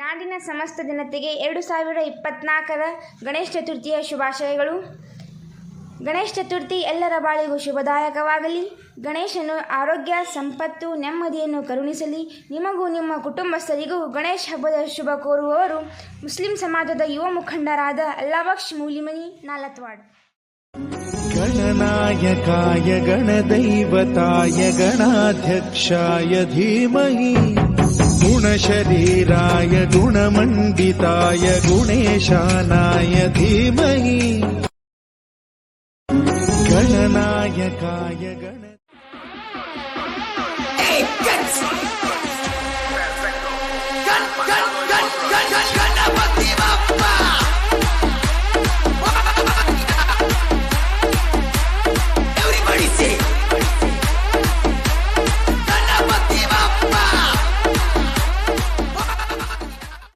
ನಾಡಿನ ಸಮಸ್ತ ಜನತೆಗೆ 2024ರ ಗಣೇಶ ಚತುರ್ಥಿಯ ಶುಭಾಶಯಗಳು. ಗಣೇಶ ಚತುರ್ಥಿ ಎಲ್ಲರ ಬಾಳಿಗೂ ಶುಭದಾಯಕವಾಗಲಿ. ಗಣೇಶನು ಆರೋಗ್ಯ, ಸಂಪತ್ತು, ನೆಮ್ಮದಿಯನ್ನು ಕರುಣಿಸಲಿ. ನಿಮಗೂ ನಿಮ್ಮ ಕುಟುಂಬಸ್ಥರಿಗೂ ಗಣೇಶ ಹಬ್ಬದ ಶುಭ ಕೋರುವವರು ಮುಸ್ಲಿಂ ಸಮಾಜದ ಯುವ ಮುಖಂಡರಾದ ಅಲ್ಲಾಬಕ್ಷ್ ಮೂಲಿಮನಿ ನಾಲತ್ವಾಡ್. ಗಣನಾಯಕಾಯ ಗಣದೈವತಾಯ ಗಣಾಧ್ಯಕ್ಷಾಯ ಧೀಮಹಿ ಗುಣಶರೀರಾಯ ಗುಣಮಂಡಿತಾಯ ಗುಣೇಶಾನಾಯ ಧೀಮಹಿ ಗಣನಾಯಕಾಯ ಗಣ